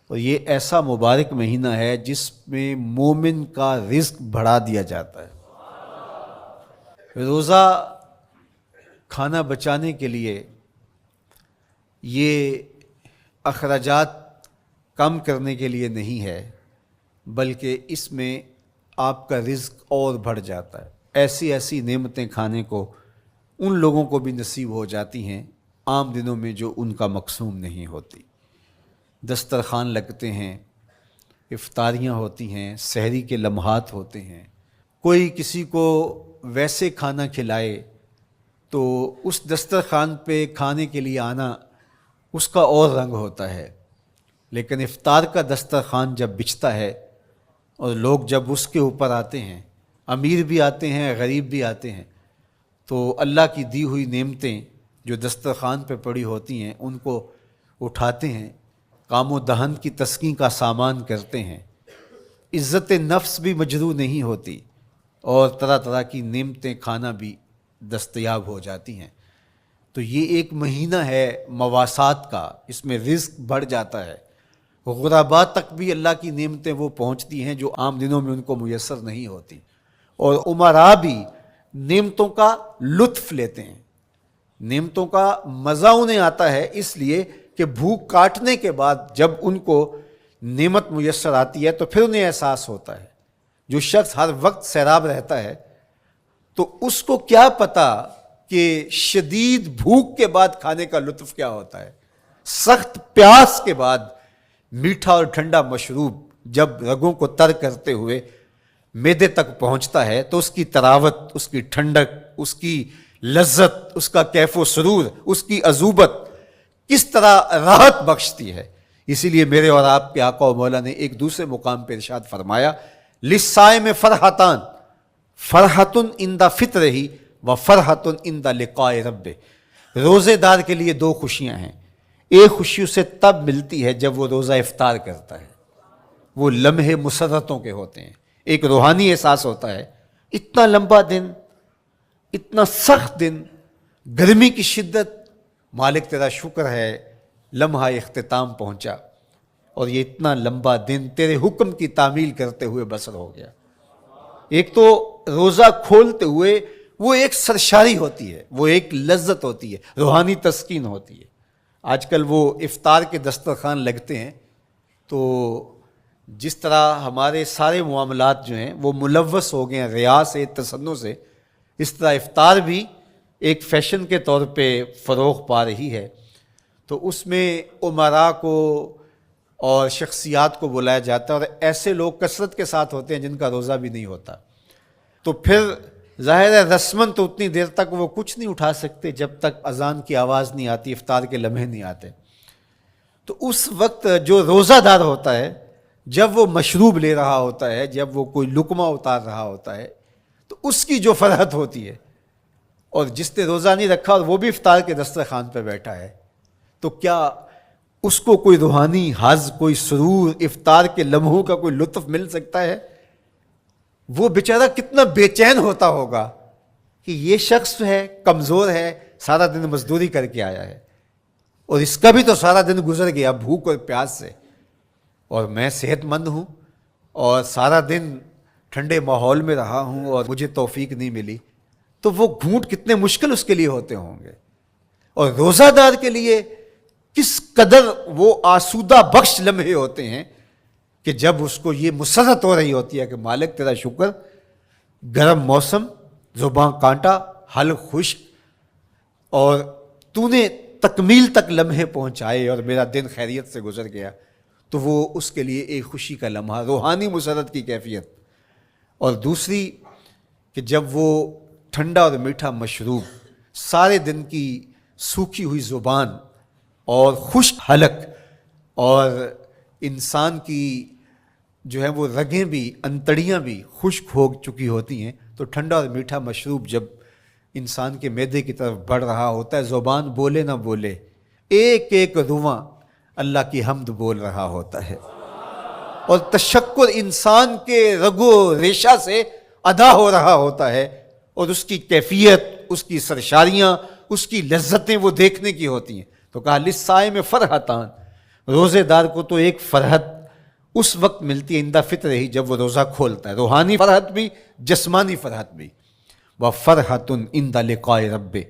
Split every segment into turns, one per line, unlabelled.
اور یہ ایسا مبارک مہینہ ہے جس میں مومن کا رزق بڑھا دیا جاتا ہے۔ روزہ کھانا بچانے کے لیے، یہ اخراجات کم کرنے کے لیے نہیں ہے، بلکہ اس میں آپ کا رزق اور بڑھ جاتا ہے۔ ایسی ایسی نعمتیں کھانے کو ان لوگوں کو بھی نصیب ہو جاتی ہیں عام دنوں میں جو ان کا مقسوم نہیں ہوتی۔ دسترخوان لگتے ہیں، افطاریاں ہوتی ہیں، سحری کے لمحات ہوتے ہیں، کوئی کسی کو ویسے کھانا کھلائے تو اس دسترخوان پہ کھانے کے لیے آنا اس کا اور رنگ ہوتا ہے۔ لیکن افطار کا دسترخوان جب بچھتا ہے اور لوگ جب اس کے اوپر آتے ہیں، امیر بھی آتے ہیں، غریب بھی آتے ہیں، تو اللہ کی دی ہوئی نعمتیں جو دسترخوان پہ پڑی ہوتی ہیں ان کو اٹھاتے ہیں، کام و دہن کی تسکین کا سامان کرتے ہیں، عزت نفس بھی مجروح نہیں ہوتی اور طرح طرح کی نعمتیں کھانا بھی دستیاب ہو جاتی ہیں۔ تو یہ ایک مہینہ ہے مواسات کا، اس میں رزق بڑھ جاتا ہے، غرباء تک بھی اللہ کی نعمتیں وہ پہنچتی ہیں جو عام دنوں میں ان کو میسر نہیں ہوتی، اور امراء بھی نعمتوں کا لطف لیتے ہیں، نعمتوں کا مزہ انہیں آتا ہے، اس لیے کہ بھوک کاٹنے کے بعد جب ان کو نعمت میسر آتی ہے تو پھر انہیں احساس ہوتا ہے۔ جو شخص ہر وقت سیراب رہتا ہے تو اس کو کیا پتہ کہ شدید بھوک کے بعد کھانے کا لطف کیا ہوتا ہے۔ سخت پیاس کے بعد میٹھا اور ٹھنڈا مشروب جب رگوں کو تر کرتے ہوئے معدے تک پہنچتا ہے تو اس کی طراوت، اس کی ٹھنڈک، اس کی لذت، اس کا کیف و سرور، اس کی عذوبت کس طرح راحت بخشتی ہے۔ اسی لیے میرے اور آپ کے آقا و مولا نے ایک دوسرے مقام پہ ارشاد فرمایا، للصائم فرحتان، فرحۃ عند فطرہ و فرحۃ عند لقاء ربہ۔ روزے دار کے لیے دو خوشیاں ہیں، ایک خوشی اسے تب ملتی ہے جب وہ روزہ افطار کرتا ہے، وہ لمحے مسرتوں کے ہوتے ہیں، ایک روحانی احساس ہوتا ہے، اتنا لمبا دن، اتنا سخت دن، گرمی کی شدت، مالک تیرا شکر ہے لمحہ اختتام پہنچا اور یہ اتنا لمبا دن تیرے حکم کی تعمیل کرتے ہوئے بسر ہو گیا۔ ایک تو روزہ کھولتے ہوئے وہ ایک سرشاری ہوتی ہے، وہ ایک لذت ہوتی ہے، روحانی تسکین ہوتی ہے۔ آج کل وہ افطار کے دسترخوان لگتے ہیں تو جس طرح ہمارے سارے معاملات جو ہیں وہ ملوث ہو گئے ہیں ریا سے، تصنع سے، اس طرح افطار بھی ایک فیشن کے طور پہ فروغ پا رہی ہے۔ تو اس میں امراء کو اور شخصیات کو بلایا جاتا ہے اور ایسے لوگ کثرت کے ساتھ ہوتے ہیں جن کا روزہ بھی نہیں ہوتا، تو پھر ظاہر ہے رسماً تو اتنی دیر تک وہ کچھ نہیں اٹھا سکتے جب تک اذان کی آواز نہیں آتی، افطار کے لمحے نہیں آتے۔ تو اس وقت جو روزہ دار ہوتا ہے جب وہ مشروب لے رہا ہوتا ہے، جب وہ کوئی لقمہ اتار رہا ہوتا ہے، تو اس کی جو فرحت ہوتی ہے، اور جس نے روزہ نہیں رکھا اور وہ بھی افطار کے دسترخوان پہ بیٹھا ہے، تو کیا اس کو کوئی روحانی حظ، کوئی سرور، افطار کے لمحوں کا کوئی لطف مل سکتا ہے؟ وہ بیچارہ کتنا بے چین ہوتا ہوگا کہ یہ شخص ہے کمزور ہے، سارا دن مزدوری کر کے آیا ہے اور اس کا بھی تو سارا دن گزر گیا بھوک اور پیاس سے، اور میں صحت مند ہوں اور سارا دن ٹھنڈے ماحول میں رہا ہوں اور مجھے توفیق نہیں ملی، تو وہ گھونٹ کتنے مشکل اس کے لیے ہوتے ہوں گے۔ اور روزہ دار کے لیے کس قدر وہ آسودہ بخش لمحے ہوتے ہیں کہ جب اس کو یہ مسرت ہو رہی ہوتی ہے کہ مالک تیرا شکر، گرم موسم، زباں کانٹا، حلق خشک، اور تو نے تکمیل تک لمحے پہنچائے اور میرا دن خیریت سے گزر گیا، تو وہ اس کے لیے ایک خوشی کا لمحہ، روحانی مسرت کی کیفیت۔ اور دوسری کہ جب وہ ٹھنڈا اور میٹھا مشروب، سارے دن کی سوکھی ہوئی زبان اور خشک حلق، اور انسان کی جو ہے وہ رگیں بھی، انتڑیاں بھی خشک ہو چکی ہوتی ہیں، تو ٹھنڈا اور میٹھا مشروب جب انسان کے معدے کی طرف بڑھ رہا ہوتا ہے، زبان بولے نہ بولے، ایک ایک رواں اللہ کی حمد بول رہا ہوتا ہے، اور تشکر انسان کے رگو ریشہ سے ادا ہو رہا ہوتا ہے، اور اس کی کیفیت، اس کی سرشاریاں، اس کی لذتیں وہ دیکھنے کی ہوتی ہیں۔ تو کہا للصائم فرحتان، روزے دار کو تو ایک فرحت اس وقت ملتی ہے عند فطر ہی، جب وہ روزہ کھولتا ہے، روحانی فرحت بھی جسمانی فرحت بھی، وَفَرْحَةٌ عِنْدَ لِقَاءِ رَبِّهِ،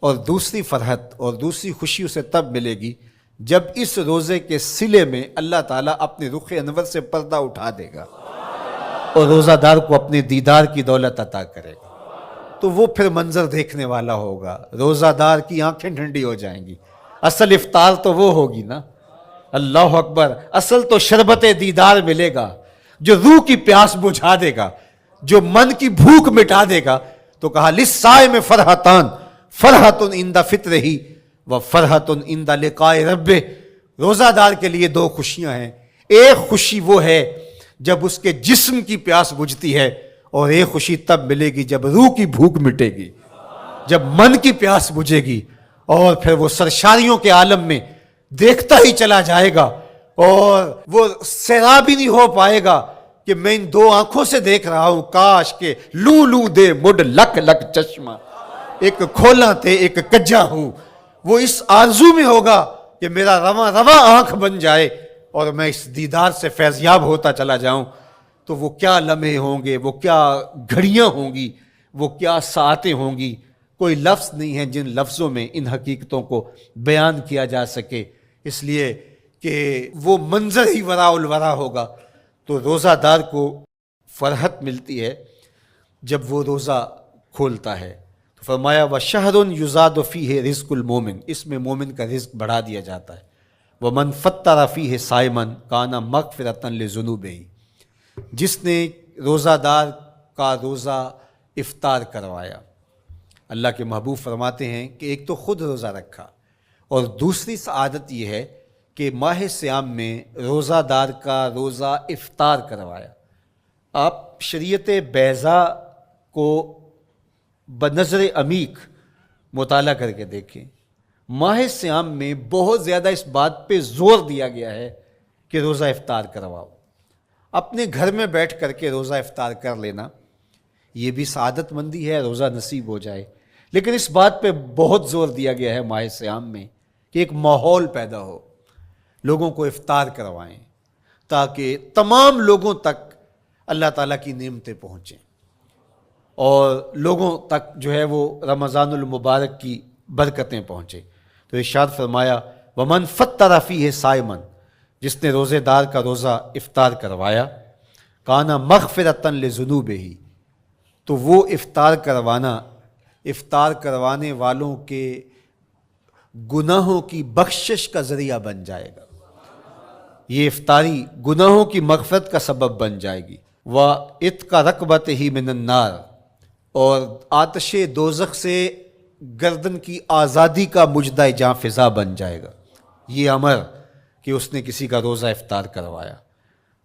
اور دوسری فرحت اور دوسری خوشی اسے تب ملے گی جب اس روزے کے صلے میں اللہ تعالیٰ اپنے رخ انور سے پردہ اٹھا دے گا اور روزہ دار کو اپنے دیدار کی دولت عطا کرے گا، تو وہ پھر منظر دیکھنے والا ہوگا، روزہ دار کی آنکھیں ٹھنڈی ہو جائیں گی۔ اصل افطار تو وہ ہوگی نا، اللہ اکبر، اصل تو شربت دیدار ملے گا جو روح کی پیاس بجھا دے گا، جو من کی بھوک مٹا دے گا۔ تو کہا للصائم فرحتان، فرحۃ عند فطرہ وفرحۃ عند لقاء ربہ، روزہ دار کے لیے دو خوشیاں ہیں، ایک خوشی وہ ہے جب اس کے جسم کی پیاس بجھتی ہے، اور ایک خوشی تب ملے گی جب روح کی بھوک مٹے گی، جب من کی پیاس بجھے گی، اور پھر وہ سرشاریوں کے عالم میں دیکھتا ہی چلا جائے گا، اور وہ سیراب ہی نہیں ہو پائے گا کہ میں ان دو آنکھوں سے دیکھ رہا ہوں، کاش کہ لوں لوں دے مڈ لک لک چشمہ، ایک کھولا تے ایک کجا ہوں۔ وہ اس آرزو میں ہوگا کہ میرا رواں رواں آنکھ بن جائے اور میں اس دیدار سے فیضیاب ہوتا چلا جاؤں۔ تو وہ کیا لمحے ہوں گے، وہ کیا گھڑیاں ہوں گی، وہ کیا ساعتیں ہوں گی، کوئی لفظ نہیں ہے جن لفظوں میں ان حقیقتوں کو بیان کیا جا سکے، اس لیے کہ وہ منظر ہی وراء الورا ہوگا۔ تو روزہ دار کو فرحت ملتی ہے جب وہ روزہ کھولتا ہے، تو فرمایا وَشَهْرٌ يُزَادُ فِيهِ رِزْقُ الْمُؤْمِنِ، اس میں مومن کا رزق بڑھا دیا جاتا ہے۔ وَمَنْ فَطَّرَ فِيهِ صَائِمًا كَانَ مَغْفِرَةً لِذُنُوبِهِ، جس نے روزہ دار کا روزہ افطار کروایا، اللہ کے محبوب فرماتے ہیں کہ ایک تو خود روزہ رکھا، اور دوسری سعادت یہ ہے کہ ماہ صیام میں روزہ دار کا روزہ افطار کروایا۔ آپ شریعت بیضاء کو بنظر عمیق مطالعہ کر کے دیکھیں، ماہ صیام میں بہت زیادہ اس بات پہ زور دیا گیا ہے کہ روزہ افطار کرواؤ۔ اپنے گھر میں بیٹھ کر کے روزہ افطار کر لینا یہ بھی سعادت مندی ہے، روزہ نصیب ہو جائے، لیکن اس بات پہ بہت زور دیا گیا ہے ماہ صیام میں کہ ایک ماحول پیدا ہو، لوگوں کو افطار کروائیں تاکہ تمام لوگوں تک اللہ تعالیٰ کی نعمتیں پہنچیں، اور لوگوں تک جو ہے وہ رمضان المبارک کی برکتیں پہنچیں۔ تو ارشاد فرمایا وَمَنْ فَطَّرَ فِيهِ صَائِمًا، جس نے روزے دار کا روزہ افطار کروایا، کَانَ مَغْفِرَةً لِذُنُوبِهِ، تو وہ افطار کروانے والوں کے گناہوں کی بخشش کا ذریعہ بن جائے گا، یہ افطاری گناہوں کی مغفرت کا سبب بن جائے گی۔ وَعِتْقَ رَقْبَتِهِ مِنَ النَّارِ، اور آتش دوزخ سے گردن کی آزادی کا مجدہ جاں فضا بن جائے گا یہ امر کہ اس نے کسی کا روزہ افطار کروایا۔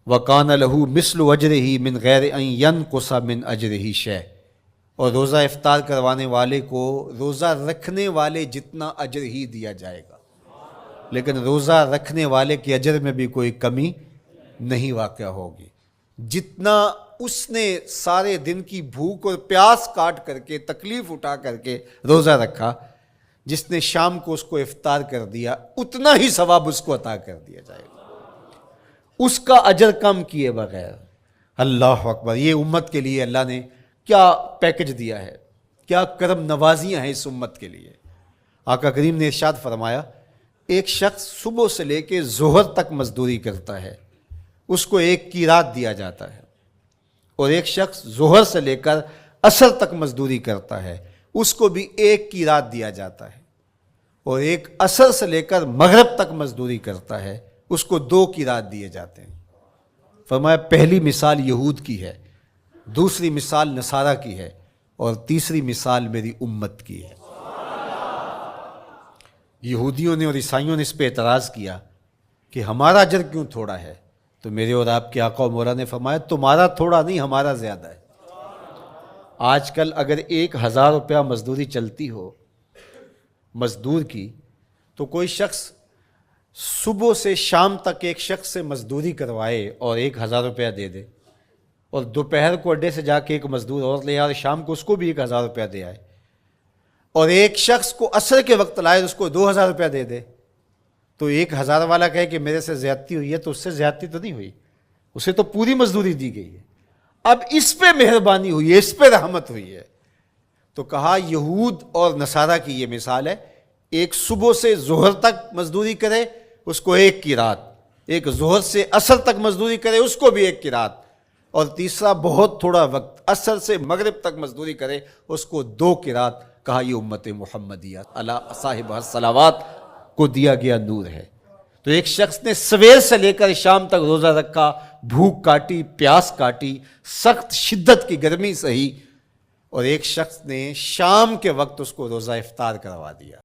وَقَانَ لَهُ مِثْلُ أَجْرِهِ مِنْ غَيْرِ أَنْ يَنْقُصَ مِنْ أَجْرِهِ شَيْءٌ، اور روزہ افطار کروانے والے کو روزہ رکھنے والے جتنا اجر ہی دیا جائے گا، لیکن روزہ رکھنے والے کے اجر میں بھی کوئی کمی نہیں واقع ہوگی۔ جتنا اس نے سارے دن کی بھوک اور پیاس کاٹ کر کے تکلیف اٹھا کر کے روزہ رکھا، جس نے شام کو اس کو افطار کر دیا اتنا ہی ثواب اس کو عطا کر دیا جائے گا، اس کا اجر کم کیے بغیر۔ اللہ اکبر، یہ امت کے لیے اللہ نے کیا پیکج دیا ہے، کیا کرم نوازیاں ہیں اس امت کے لیے۔ آقا کریم نے ارشاد فرمایا ایک شخص صبح سے لے کے ظہر تک مزدوری کرتا ہے، اس کو ایک قیراط دیا جاتا ہے، اور ایک شخص ظہر سے لے کر عصر تک مزدوری کرتا ہے، اس کو بھی ایک قیراط دیا جاتا ہے، اور ایک عصر سے لے کر مغرب تک مزدوری کرتا ہے، اس کو 2 قیراط دیے جاتے ہیں۔ فرمایا پہلی مثال یہود کی ہے، دوسری مثال نصارہ کی ہے، اور تیسری مثال میری امت کی ہے۔ یہودیوں نے اور عیسائیوں نے اس پہ اعتراض کیا کہ ہمارا اجر کیوں تھوڑا ہے، تو میرے اور آپ کے آقا و مولا نے فرمایا تمہارا تھوڑا نہیں، ہمارا زیادہ ہے۔ آج کل اگر 1000 روپیہ مزدوری چلتی ہو مزدور کی، تو کوئی شخص صبح سے شام تک ایک شخص سے مزدوری کروائے اور 1000 روپیہ دے دے، اور دوپہر کو اڈے سے جا کے ایک مزدور اور لے آئے، شام کو اس کو بھی 1000 روپیہ دے آئے، اور ایک شخص کو عصر کے وقت لائے اس کو 2000 روپیہ دے دے، تو 1000 والا کہے کہ میرے سے زیادتی ہوئی ہے تو اس سے زیادتی تو نہیں ہوئی، اسے تو پوری مزدوری دی گئی ہے. اب اس پہ مہربانی ہوئی ہے، اس پہ رحمت ہوئی ہے. تو کہا یہود اور نصارہ کی یہ مثال ہے، ایک صبح سے ظہر تک مزدوری کرے اس کو 1 قرات، ایک ظہر سے عصر تک مزدوری کرے اس کو بھی 1 قرات، اور تیسرا بہت تھوڑا وقت عصر سے مغرب تک مزدوری کرے اس کو 2 قرات. کہا یہ امت محمدیہ علی صاحب الصلوات کو دیا گیا نور ہے. تو ایک شخص نے سویر سے لے کر شام تک روزہ رکھا، بھوک کاٹی، پیاس کاٹی، سخت شدت کی گرمی سہی، اور ایک شخص نے شام کے وقت اس کو روزہ افطار کروا دیا.